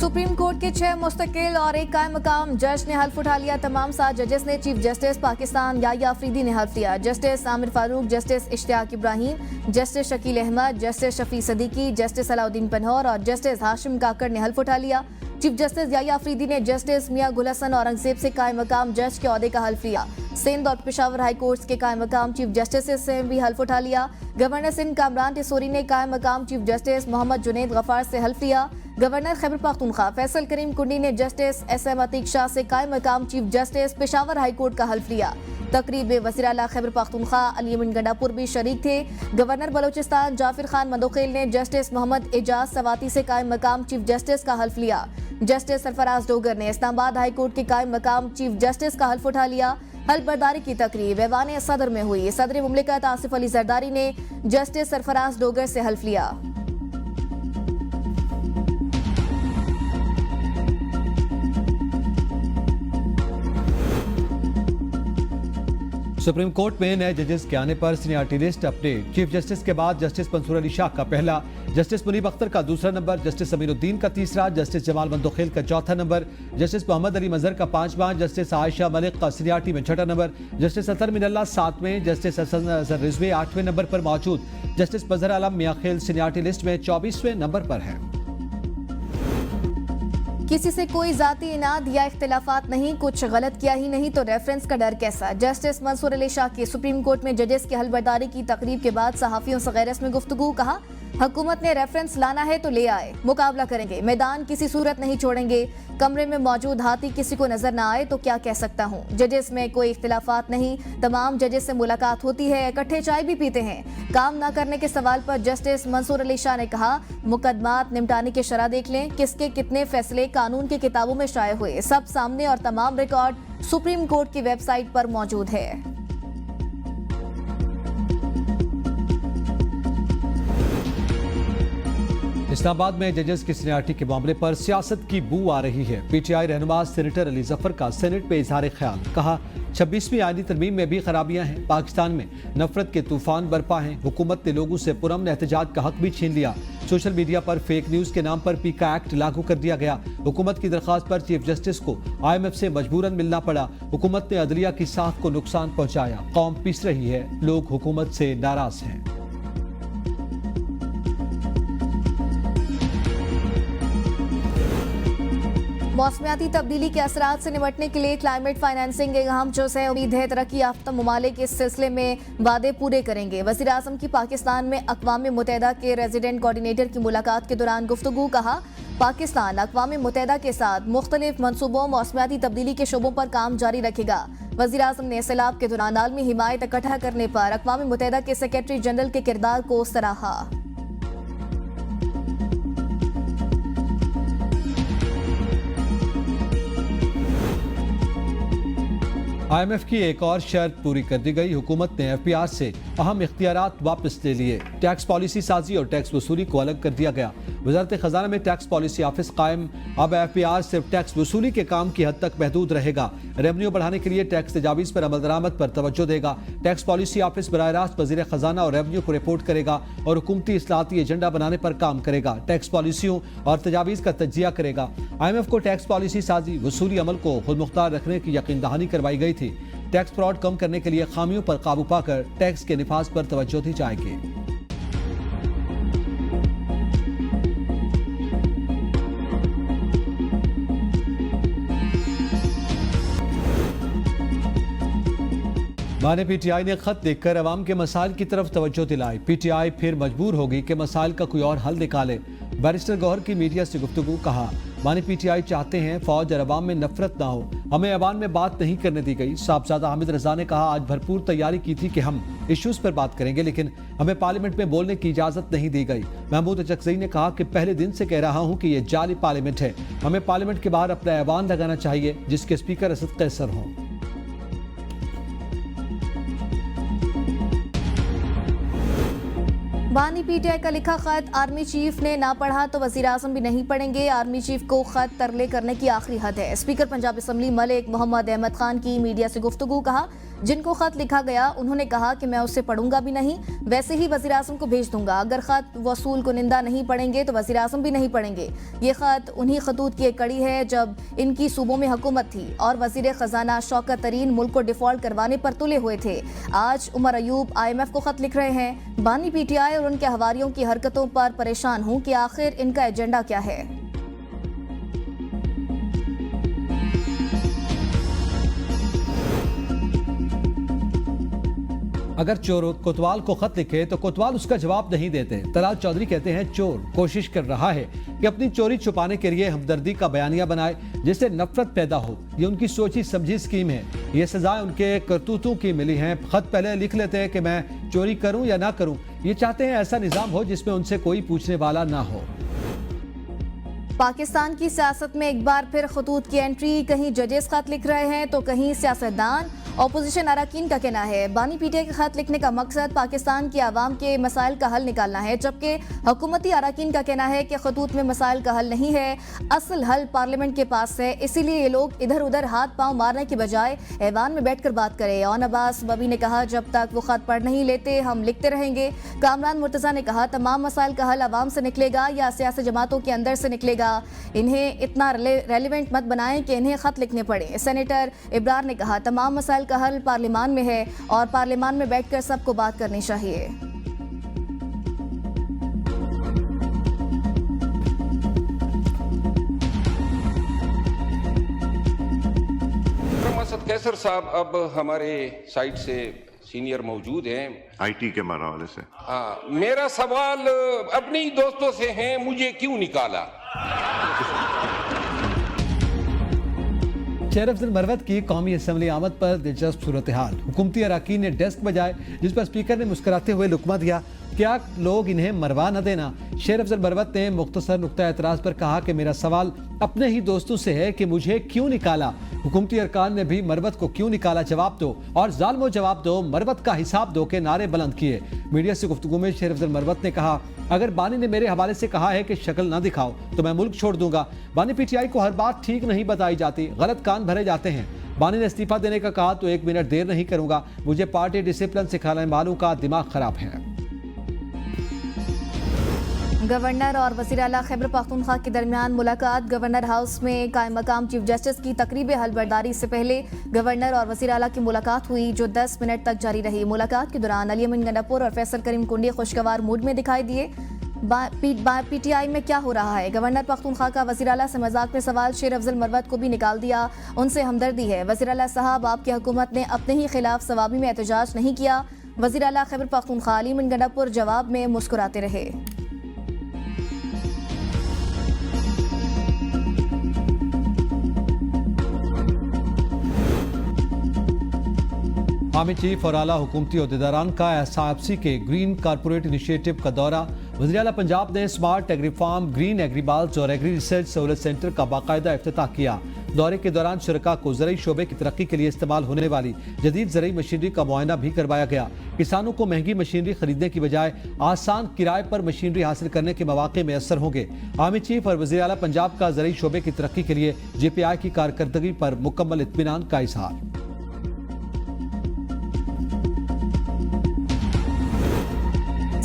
Supreme court के 6 मुस्तकिल और एक कायम मकाम जज ने हल्फ उठा लिया। तमाम 7 जजेस ने चीफ जस्टिस पाकिस्तान याया अफरीदी ने हल्फ लिया। Justice Amir Farooq, justice Ishtiaq Ibrahim, justice Shakeel Ahmed, justice Shafi Siddiqui, justice Alauddin Panhwar और जस्टिस हाशिम काकड़ ने हल्फ उठा लिया। चीफ जस्टिस याया अफरीदी ने जस्टिस मियां गुल हसन औरंगजेब से कायम मकाम जज के ओहदे का हल्फ लिया। सिंध और पेशावर हाई कोर्ट्स के कायम मकाम चीफ जस्टिस से भी हल्फ उठा लिया। गवर्नर सिंध कामरान टिसोरी ने कायम मकाम चीफ जस्टिस मोहम्मद जुनैद गफ्फार से हल्फ लिया। गवर्नर खैबर पख्तूनख्वा फैसल करीम कुंडी ने जस्टिस SM अतीक शाह से कायम मकाम chief justice Peshawar high court का हल्फ लिया। तकरीब में वज़ीर आला खैबर पख्तूनख्वा अली अमीन गंडापुर भी शरीक थे। गवर्नर बलोचिस्तान जाफिर खान मंदोखेल ने जस्टिस मोहम्मद एजाज सवाती से कायम मकाम चीफ जस्टिस का हल्फ लिया। जस्टिस सरफराज डोगर ने इस्लामाबाद हाई कोर्ट के कायम मकाम चीफ जस्टिस का हल्फ उठा लिया। हल्फ बर्दारी की तकरीब ऐवान सदर में हुई। सदर मुमलिकत आसिफ अली जरदारी ने जस्टिस सरफराज डोगर से हल्फ लिया। सुप्रीम कोर्ट में नए जजेस के आने पर seniority list update. Chief justice के बाद जस्टिस मंसूर अली शाह का पहला, जस्टिस मुनीब अख्तर का दूसरा नंबर, जस्टिस अमीरुद्दीन का तीसरा, जस्टिस जमाल मंदोखेल का चौथा नंबर, जस्टिस मोहम्मद अली मजहर का पांचवा, जस्टिस आयशा मलिक का सीनियरिटी में छठा नंबर, जस्टिस अतर मिनल्ला सातवें, जस्टिस हसन अजहर रिजवी 8वें नंबर पर मौजूद। जस्टिस मजहर आलम मियाखेल सीनियरिटी लिस्ट में 24वें नंबर पर है। किसी से कोई जाती इनाद या इख्तिलाफात नहीं, कुछ गलत किया ही नहीं तो रेफरेंस का डर कैसा। जस्टिस मंसूर अली शाह की सुप्रीम कोर्ट में जजेस की हलबर्दारी की तकरीब के बाद सहाफियों से गैर रस्मी गुफ्तगू। कहा, हुकूमत ने रेफरेंस लाना है तो ले आए, मुकाबला करेंगे, मैदान किसी सूरत नहीं छोड़ेंगे। कमरे में मौजूद हाथी किसी को नजर ना आए तो क्या कह सकता हूँ। जजेस में कोई इख्तिलाफात नहीं, तमाम जजेस से मुलाकात होती है, इकट्ठे चाय भी पीते हैं। काम ना करने के सवाल पर जस्टिस मंसूर अली शाह ने कहा, मुकदमात निपटाने की शरह देख लें, किसके कितने फैसले कानून की किताबों में शाये हुए, सब सामने और तमाम रिकॉर्ड सुप्रीम कोर्ट की वेबसाइट पर मौजूद है। इस्लामाबाद में जजेस की सीनियरिटी के मामले पर सियासत की बू आ रही है। PTI रहनुमा सेनेटर अली जफर का सेनेट पे इजहार ख्याल। कहा, 26वीं आईनी तरमीम में भी खराबियां हैं। पाकिस्तान में नफरत के तूफान बरपा हैं। हुकूमत ने लोगों से पुरअमन एहतजाज का हक भी छीन लिया। सोशल मीडिया पर फेक न्यूज के नाम पर पीका एक्ट लागू कर दिया गया। हुकूमत की दरखास्त पर चीफ जस्टिस को IMF से मजबूरन मिलना पड़ा। हुकूमत ने अदलिया की साख को नुकसान पहुंचाया। कौम पिस रही है, लोग हुकूमत से नाराज हैं। मौसमियाती तब्दीली के असरात से निपटने के लिए क्लाइमेट फाइनेंसिंग एक अहम जुज़ है। उम्मीद है तरक्की याफ्ता ममालिक इस सिलसिले में वादे पूरे करेंगे। वज़ीर आज़म की पाकिस्तान में अक़वाम मुत्तहिदा के रेजिडेंट कोऑर्डिनेटर की मुलाकात के दौरान गुफ्तगू। कहा, पाकिस्तान अक़वाम मुत्तहिदा के साथ मुख्तलिफ मनसूबों मौसमियाती तब्दीली के शोबों पर काम जारी रखेगा। वज़ीर आज़म ने सैलाब के दौरान आलमी हिमायत इकट्ठा करने पर अक़वाम मुत्तहिदा के सेक्रेटरी जनरल के किरदार को सराहा। IMF की एक और शर्त पूरी कर दी गई। हुकूमत ने FPR से अहम इख्तियारात वापस ले लिए। टैक्स पॉलिसी साजी और टैक्स वसूली को अलग कर दिया गया। वजारत खजाना में टैक्स पॉलिसी ऑफिस कायम। अब FPR सिर्फ टैक्स वसूली के काम की हद तक महदूद रहेगा। रेवेन्यू बढ़ाने के लिए टैक्स तजावीज़ पर अमल दरामद पर तवज्जो देगा। टैक्स पॉलिसी ऑफिस बराह रास्त वज़ीर खजाना और रेवेन्यू को रिपोर्ट करेगा और हुकूमती इस्लाहती एजेंडा बनाने पर काम करेगा। टैक्स पॉलिसियों और तजावीज़ का तजिया करेगा। IMF को टैक्स पॉलिसी साजी वसूली अमल को खुद मुख्तार रखने की यकीन दहानी करवाई गई थी। टैक्स फ्रॉड कम करने के लिए खामियों पर काबू पाकर टैक्स के निफाज पर तवज्जो दी जाएगी। माने PTI ने खत देखकर अवाम के मसाइल की तरफ तवज्जो दिलाई। PTI फिर मजबूर होगी कि मसाइल का कोई और हल निकाले। बैरिस्टर गौहर की मीडिया से गुफ्तगू। कहा, माने PTI चाहते हैं फौज और अवाम में नफरत ना हो। हमें अवान में बात नहीं करने दी गई। साहबजादा हामिद रजा ने कहा, आज भरपूर तैयारी की थी कि हम इश्यूज पर बात करेंगे, लेकिन हमें पार्लियामेंट में बोलने की इजाजत नहीं दी गई। महमूद अचकज़ई ने कहा कि पहले दिन से कह रहा हूं कि यह जाली पार्लियामेंट है। हमें पार्लियामेंट के बाहर अपना ऐवान लगाना चाहिए जिसके स्पीकर असद कैसर हों। बानी PTI का लिखा खत आर्मी चीफ ने ना पढ़ा तो वज़ीर आज़म भी नहीं पढ़ेंगे। आर्मी चीफ को खत तरले करने की आखिरी हद है। स्पीकर पंजाब असम्बली मलिक मोहम्मद अहमद खान की मीडिया से गुफ्तगू। कहा, जिनको खत लिखा गया उन्होंने कहा कि मैं उसे पढ़ूंगा भी नहीं, वैसे ही वजीर आजम को भेज दूंगा। अगर खत वसूल कुनिंदा नहीं पढ़ेंगे तो वजीर आजम भी नहीं पढ़ेंगे। ये खत उन्हीं खतूत की एक कड़ी है जब इनकी सूबों में हुकूमत थी और वजीर खजाना शौकत तरीन मुल्क को डिफॉल्ट करवाने पर तुले हुए थे। आज उमर अयूब IMF को खत लिख रहे हैं। बानी PTI और उनके हवारियों की हरकतों पर परेशान हूं कि आखिर इनका एजेंडा क्या है। अगर चोर कोतवाल को खत लिखे तो कोतवाल उसका जवाब नहीं देते। तलाल चौधरी कहते हैं चोर कोशिश कर रहा है कि अपनी चोरी छुपाने के लिए हमदर्दी का बयानिया बनाए जिससे नफरत पैदा हो। ये उनकी सोची समझी स्कीम है। ये सजाएं उनके करतूतों की मिली हैं। खत पहले लिख लेते हैं कि मैं चोरी करूं या ना करूं। ये चाहते हैं ऐसा निजाम हो जिसमें उनसे कोई पूछने वाला ना हो। पाकिस्तान की सियासत में एक बार फिर खतूत की एंट्री। कहीं जजेस खत लिख रहे हैं तो कहीं सियासतदान। ऑपोजिशन अरकान का कहना है बानी PTI के खत लिखने का मकसद पाकिस्तान की आवाम के मसाइल का हल निकालना है, जबकि हुकूमती अरकान का कहना है कि खतूत में मसाइल का हल नहीं है, असल हल पार्लियामेंट के पास है। इसीलिए ये लोग इधर उधर हाथ पांव मारने की बजाय ऐवान में बैठकर बात करें। और अब्बास बबी ने कहा जब तक वो खत पढ़ नहीं लेते हम लिखते रहेंगे। कामरान मुर्तजा ने कहा तमाम मसाइल का हल आवाम से निकलेगा या सियासी जमातों के अंदर से निकलेगा। इन्हें इतना रेलिवेंट मत बनाएं कि इन्हें खत लिखने पड़े। सेनेटर इब्रार ने कहा तमाम मसाइल का हल पार्लियामान में है और पार्लियामान में बैठकर सबको बात करनी चाहिए। असद कैसर साहब अब हमारे साइड से सीनियर मौजूद हैं IT के हवाले से। हाँ, मेरा सवाल अपने ही दोस्तों से है, मुझे क्यों निकाला? शेर अफजल मरवत की कौमी असम्बली आमद पर दिलचस्प सूरत हाल। हुकूमती अरकान ने डेस्क बजाए जिस पर स्पीकर ने मुस्कुराते हुए लुकमा दिया। क्या लोग इन्हें मरवा न देना? शेर अफजल मरवत ने मुख्तसर नुक्ता एतराज पर कहा कि मेरा सवाल अपने ही दोस्तों से है कि मुझे क्यों निकाला। हुकूमती अरकान ने भी मरवत को क्यों निकाला जवाब दो और जालिमो जवाब दो, मरवत का हिसाब दो के नारे बुलंद किए। मीडिया से गुफ्तगू में शेर अफजल मरवत ने कहा अगर बानी ने मेरे हवाले से कहा है कि शक्ल ना दिखाओ तो मैं मुल्क छोड़ दूंगा। बानी PTI को हर बात ठीक नहीं बताई जाती, गलत कान भरे जाते हैं। बानी ने इस्तीफा देने का कहा तो 1 मिनट देर नहीं करूंगा। मुझे पार्टी डिसिप्लिन सिखाने वालों का दिमाग खराब है। गवर्नर और वज़ीर आला खैबर पख्तूनख्वा के दरमियान मुलाकात। गवर्नर हाउस में कायम मकाम चीफ जस्टिस की तकरीब हलबरदारी से पहले गवर्नर और वज़ीर आला की मुलाकात हुई जो 10 मिनट तक जारी रही। मुलाकात के दौरान अली अमीन गंडापुर और फैसल करीम कुंडी खुशगवार मूड में दिखाई दिए। PTI में क्या हो रहा है? गवर्नर पख्तूनख्वा का वज़ीर आला से मजाक में सवाल। शेर अफजल मरवत को भी निकाल दिया, उनसे हमदर्दी है। वज़ीर आला साहब आपकी हुकूमत ने अपने ही खिलाफ सवाबी में एहतजाज नहीं किया। वज़ीर आला खैबर पख्तूनख्वा अली अमीन गंडापुर जवाब में मुस्कुराते रहे। आर्मी चीफ और आला हुकूमती अहदेदारान का SIFC के ग्रीन कारपोरेट इनिशिएटिव का दौरा। वज़ीर आला पंजाब ने स्मार्ट एग्री फार्म, ग्रीन एग्रीबाल्स और एग्री रिसर्च सहूलत सेंटर का बाकायदा इफ्तिताह किया। दौरे के दौरान शुरका को ज़रई शोबे की तरक्की के लिए इस्तेमाल होने वाली जदीद ज़रई मशीनरी का मुआयना भी करवाया गया। किसानों को महंगी मशीनरी खरीदने की बजाय आसान किराए पर मशीनरी हासिल करने के मौके मैसर होंगे। आर्मी चीफ और वज़ीर आला पंजाब का ज़रई शोबे की तरक्की के लिए JPI की कारकर्दगी पर मुकम्मल इत्मीनान का इजहार।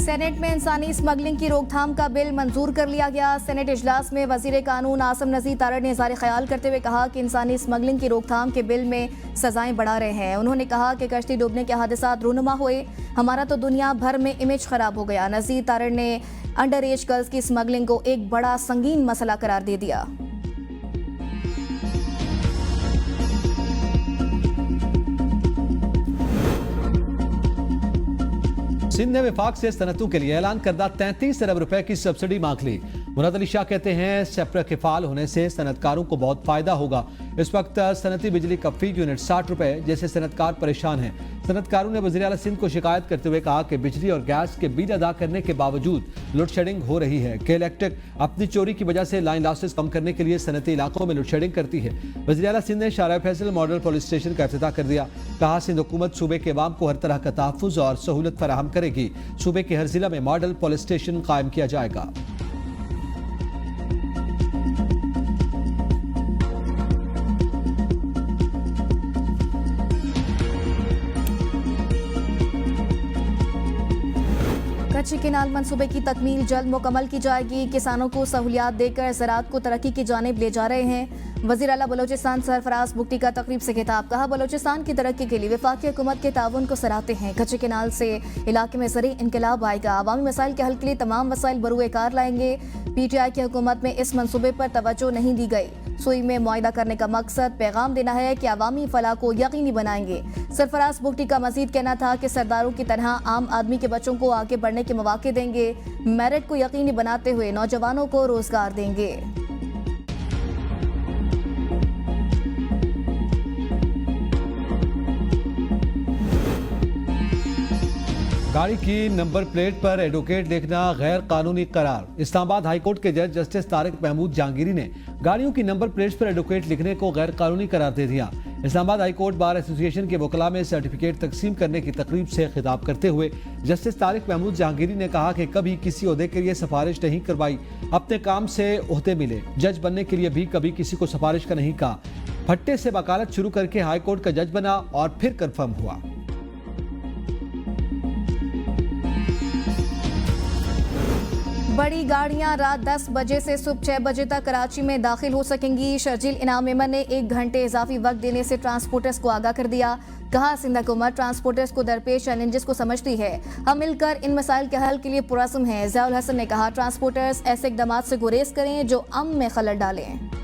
सेनेट में इंसानी स्मगलिंग की रोकथाम का बिल मंजूर कर लिया गया। सेनेट इजलास में वजीर कानून आसम नज़ीर तारड़ ने इज़हार ख्याल करते हुए कहा कि इंसानी स्मगलिंग की रोकथाम के बिल में सजाएं बढ़ा रहे हैं। उन्होंने कहा कि कश्ती डूबने के हादसा रूनुमा हुए, हमारा तो दुनिया भर में इमेज खराब हो गया। नज़ीर तारड़ ने अंडर एज गर्ल्स की स्मगलिंग को एक बड़ा संगीन मसला करार दे दिया। सिंध ने विफाक से सनतों के लिए ऐलान करदा 33 अरब रुपए की सब्सिडी मांग ली। मुराद अली शाह कहते हैं सेपरा के फाल होने से सनतकारों को बहुत फायदा होगा। इस वक्त सनती बिजली का फी यूनिट 60 रुपए जैसे सनतकार परेशान हैं। सनतकारों ने वज़ीर आला सिंध को शिकायत करते हुए कहा कि बिजली और गैस के बिल अदा करने के बावजूद लोड शेडिंग हो रही है। के इलेक्ट्रिक अपनी चोरी की वजह से लाइन लॉसेस कम करने के लिए सनती इलाकों में लोड शेडिंग करती है। वज़ीर आला सिंध ने शारा फैसल मॉडल पुलिस स्टेशन का इफ्तिताह कर दिया। कहा सिंध हुकूमत सूबे के अवाम को हर तरह का तहफ़्फ़ुज़ और सहूलत फराहम करेगी। सूबे के हर जिला में मॉडल पुलिस स्टेशन कायम किया जाएगा। कच्ची केनाल मंसूबे की तकमील जल्द मुकम्मल की जाएगी। किसानों को सहूलियात देकर ज़राअत को तरक्की की जानिब ले जा रहे हैं। वज़ीर आला बलोचिस्तान सरफराज बुगटी का तकरीब से खिताब। कहा, बलोचिस्तान की तरक्की के लिए वफाकी हुकूमत के ताउन को सराहते हैं। कच्ची केनाल से इलाके में ज़रूरी इनकलाब आएगा। अवामी मसाइल के हल के लिए तमाम वसाइल बरूए कार लाएंगे। PTI की हुकूमत में इस मंसूबे पर तवज्जो नहीं दी गई। सुई में मुआहिदा करने का मकसद पैगाम देना है कि अवामी फलाह को यकीनी बनाएंगे। सरफराज बुगटी का मजीद कहना था कि सरदारों की तरह आम आदमी के बच्चों को आगे बढ़ने के मौके देंगे। मेरिट को यकीनी बनाते हुए नौजवानों को रोजगार देंगे। गाड़ी की नंबर प्लेट पर एडवोकेट लिखना गैर कानूनी करार। इस्लामाबाद हाईकोर्ट के जज जस्टिस तारिक महमूद जहांगीरी ने गाड़ियों की नंबर प्लेट्स पर एडवोकेट लिखने को गैर कानूनी करार दे दिया। इस्लामाबाद हाईकोर्ट बार एसोसिएशन के वकला में सर्टिफिकेट तकसीम करने की तकरीब से खिताब करते हुए जस्टिस तारिक महमूद जहांगीरी ने कहा कि कभी किसी ओहदे के लिए सिफारिश नहीं करवाई, अपने काम से ओहदे मिले। जज बनने के लिए भी कभी किसी को सिफारिश का नहीं कहा। फट्टे से वकालत शुरू करके हाईकोर्ट का जज बना और फिर कन्फर्म हुआ। बड़ी गाड़ियां रात 10 बजे से सुबह 6 बजे तक कराची में दाखिल हो सकेंगी। शर्जील इनाम मेमन ने 1 घंटे इजाफी वक्त देने से ट्रांसपोर्टर्स को आगाह कर दिया। कहा, सिंध हुकूमत ट्रांसपोर्टर्स को दरपेश चैलेंजेस को समझती है। हम मिलकर इन मसाइल के हल के लिए पुरअज़्म हैं। ज़ियाउल हसन ने कहा, ट्रांसपोर्टर्स ऐसे इक़दामात से गुरेज करें जो अमन में खलल डालें।